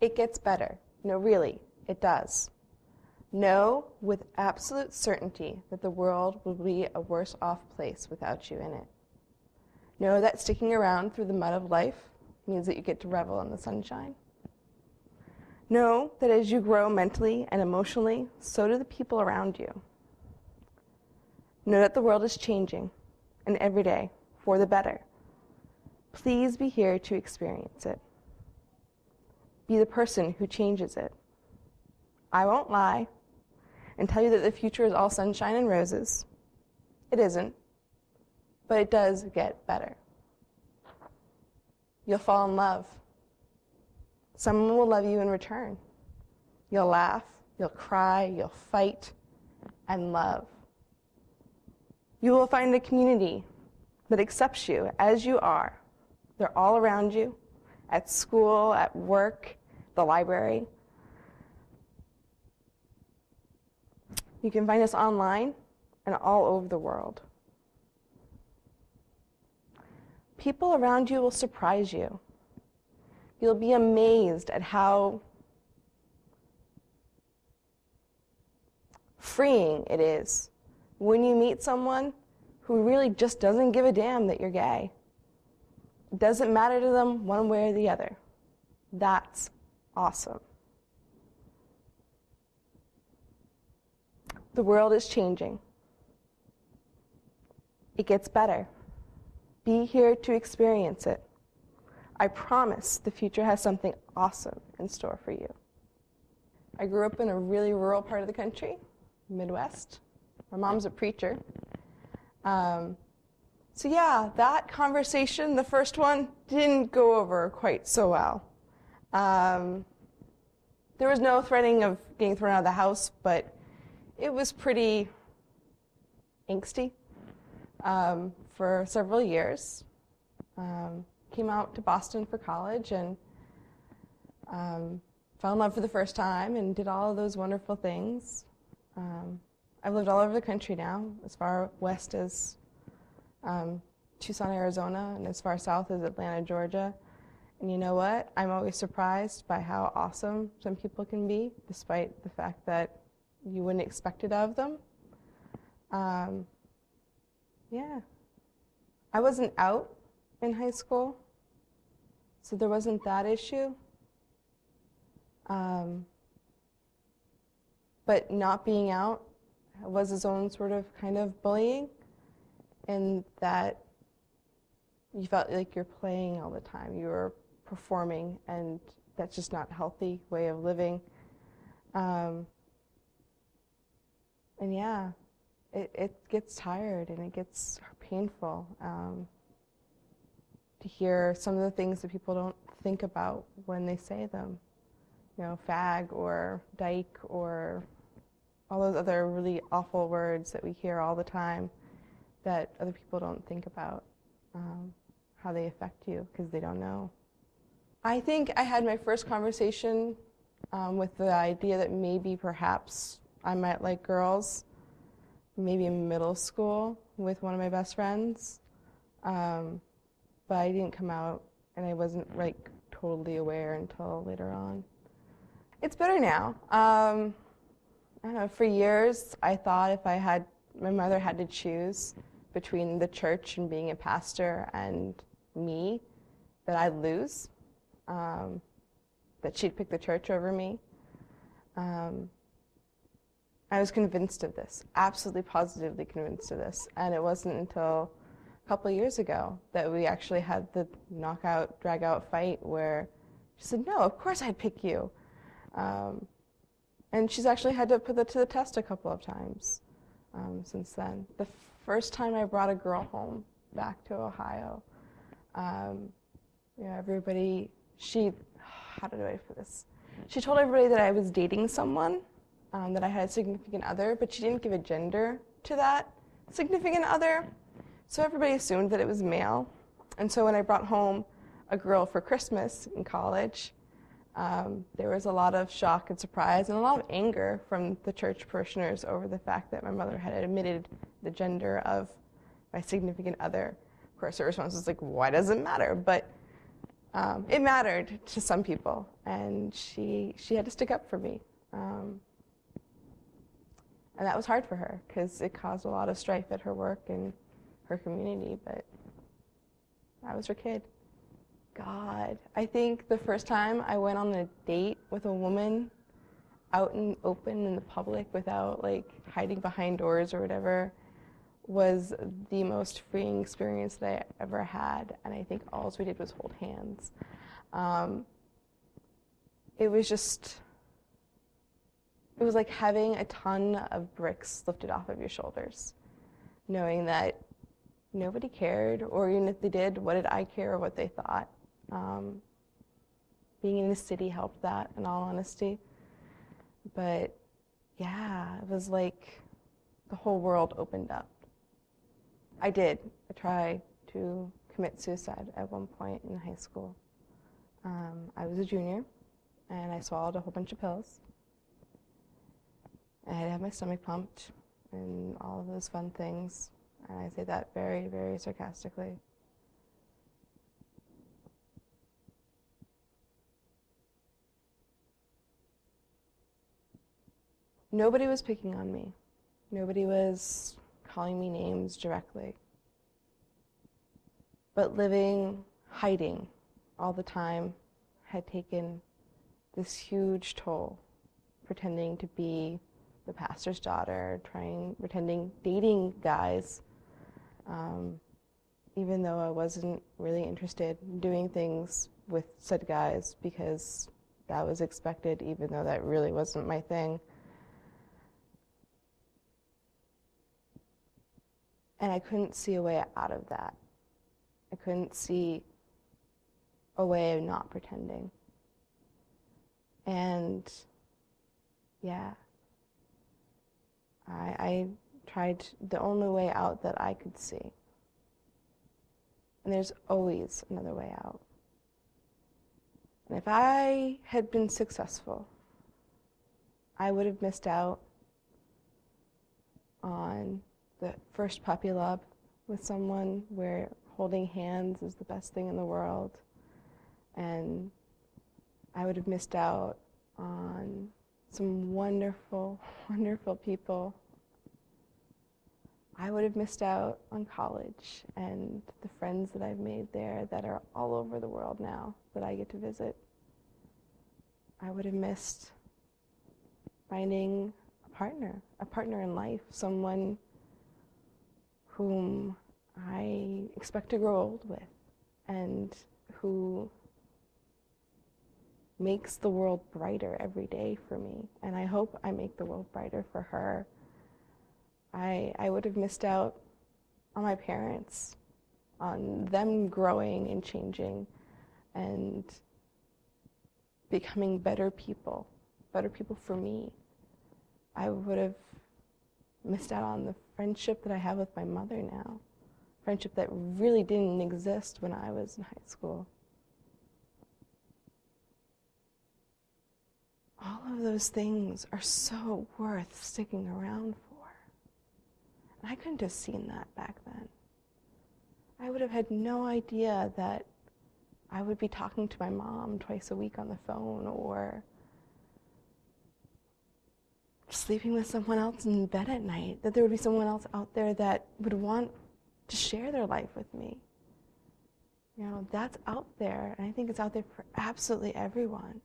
It gets better. No, really, it does. Know with absolute certainty that the world will be a worse off place without you in it. Know that sticking around through the mud of life means that you get to revel in the sunshine. Know that as you grow mentally and emotionally, so do the people around you. Know that the world is changing, and every day, for the better. Please be here to experience it. Be the person who changes it. I won't lie and tell you that the future is all sunshine and roses. It isn't, but it does get better. You'll fall in love. Someone will love you in return. You'll laugh, you'll cry, you'll fight, and love. You will find a community that accepts you as you are. They're all around you, at school, at work, the library. You can find us online and all over the world. People around you will surprise you. You'll be amazed at how freeing it is when you meet someone who really just doesn't give a damn that you're gay. It doesn't matter to them one way or the other. That's awesome. The world is changing. It gets better. Be here to experience it. I promise the future has something awesome in store for you. I grew up in a really rural part of the country, Midwest. My mom's a preacher. So yeah, that conversation, the first one, didn't go over quite so well. There was no threatening of getting thrown out of the house, but it was pretty angsty for several years. Came out to Boston for college and fell in love for the first time and did all of those wonderful things. I've lived all over the country now, as far west as Tucson, Arizona, and as far south as Atlanta, Georgia. And you know what? I'm always surprised by how awesome some people can be, despite the fact that you wouldn't expect it of them. Yeah. I wasn't out in high school, so there wasn't that issue. But not being out was its own sort of kind of bullying, in that you felt like you're playing all the time. You were performing, and that's just not a healthy way of living. And yeah, it gets tired and it gets painful to hear some of the things that people don't think about when they say them. You know, fag or dyke or all those other really awful words that we hear all the time that other people don't think about how they affect you because they don't know. I think I had my first conversation with the idea that maybe perhaps I might like girls, maybe in middle school with one of my best friends, but I didn't come out and I wasn't like totally aware until later on. It's better now. I don't know, for years I thought if my mother had to choose between the church and being a pastor and me, that I'd lose, that she'd pick the church over me. I was convinced of this, absolutely positively convinced of this, and it wasn't until a couple of years ago that we actually had the knockout, drag-out fight where she said, no, of course I'd pick you. And she's actually had to put that to the test a couple of times since then. The first time I brought a girl home back to Ohio, everybody, how do I put this? She told everybody that I was dating someone, that I had a significant other, but she didn't give a gender to that significant other. So everybody assumed that it was male. And so when I brought home a girl for Christmas in college, there was a lot of shock and surprise and a lot of anger from the church parishioners over the fact that my mother had admitted the gender of my significant other. Of course, her response was like, why does it matter? But It mattered to some people, and she had to stick up for me. And that was hard for her because it caused a lot of strife at her work and her community, but I was her kid. God, I think the first time I went on a date with a woman out and open in the public without like hiding behind doors or whatever was the most freeing experience that I ever had, and I think all we did was hold hands. It was like having a ton of bricks lifted off of your shoulders, knowing that nobody cared, or even if they did, what did I care or what they thought? Being in the city helped that, in all honesty. But yeah, it was like the whole world opened up. I tried to commit suicide at one point in high school. I was a junior, and I swallowed a whole bunch of pills. I had to have my stomach pumped and all of those fun things. And I say that very, very sarcastically. Nobody was picking on me. Nobody was calling me names directly. But hiding all the time had taken this huge toll, pretending to be the pastor's daughter, pretending, dating guys, even though I wasn't really interested in doing things with said guys because that was expected, even though that really wasn't my thing. And I couldn't see a way out of that. I couldn't see a way of not pretending. And yeah, I tried the only way out that I could see. And there's always another way out. And if I had been successful, I would have missed out on the first puppy love with someone where holding hands is the best thing in the world. And I would have missed out on some wonderful, wonderful people. I would have missed out on college and the friends that I've made there that are all over the world now that I get to visit. I would have missed finding a partner in life, someone whom I expect to grow old with and who makes the world brighter every day for me. And I hope I make the world brighter for her. I would have missed out on my parents, on them growing and changing and becoming better people for me. I would have missed out on the friendship that I have with my mother now, friendship that really didn't exist when I was in high school. All of those things are so worth sticking around for. And I couldn't have seen that back then. I would have had no idea that I would be talking to my mom twice a week on the phone or sleeping with someone else in bed at night, that there would be someone else out there that would want to share their life with me. You know, that's out there, and I think it's out there for absolutely everyone.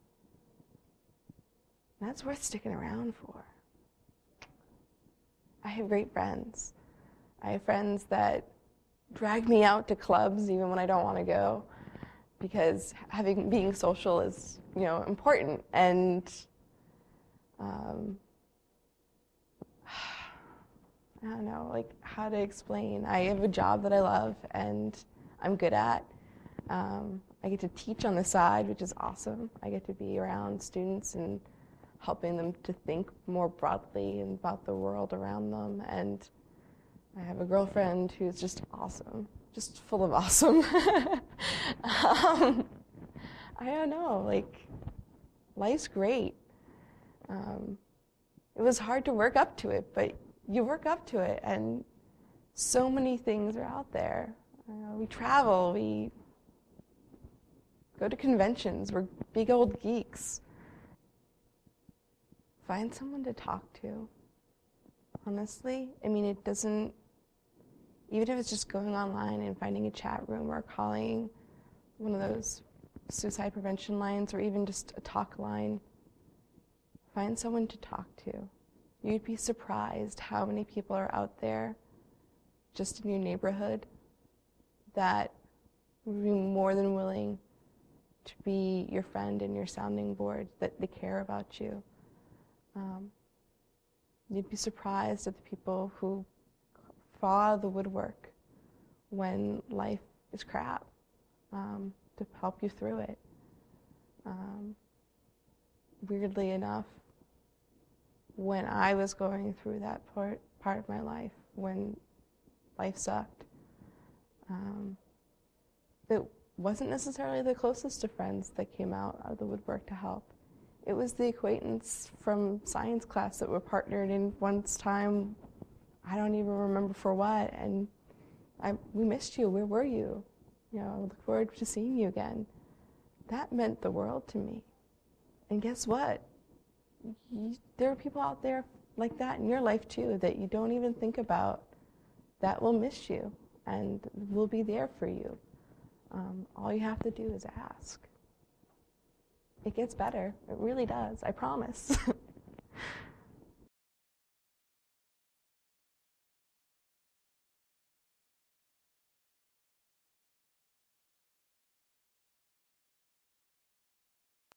And that's worth sticking around for. I have great friends. I have friends that drag me out to clubs even when I don't want to go, because being social is, important. And I don't know, how to explain. I have a job that I love and I'm good at. I get to teach on the side, which is awesome. I get to be around students and helping them to think more broadly about the world around them. And I have a girlfriend who's just awesome, just full of awesome. I don't know, life's great. It was hard to work up to it, but you work up to it, and so many things are out there. We travel, we Go to conventions. We're big old geeks. Find someone to talk to. Honestly, I mean, it doesn't, even if it's just going online and finding a chat room or calling one of those suicide prevention lines or even just a talk line, find someone to talk to. You'd be surprised how many people are out there just in your neighborhood that would be more than willing to be your friend and your sounding board, that they care about you. You'd be surprised at the people who fall out of the woodwork when life is crap, to help you through it. Weirdly enough, when I was going through that part of my life, when life sucked, it wasn't necessarily the closest of friends that came out of the woodwork to help. It was the acquaintance from science class that were partnered in once time, I don't even remember for what, and we missed you, where were you? You know, I look forward to seeing you again. That meant the world to me. And guess what? There are people out there like that in your life too that you don't even think about that will miss you and will be there for you. All you have to do is ask. It gets better. It really does. I promise.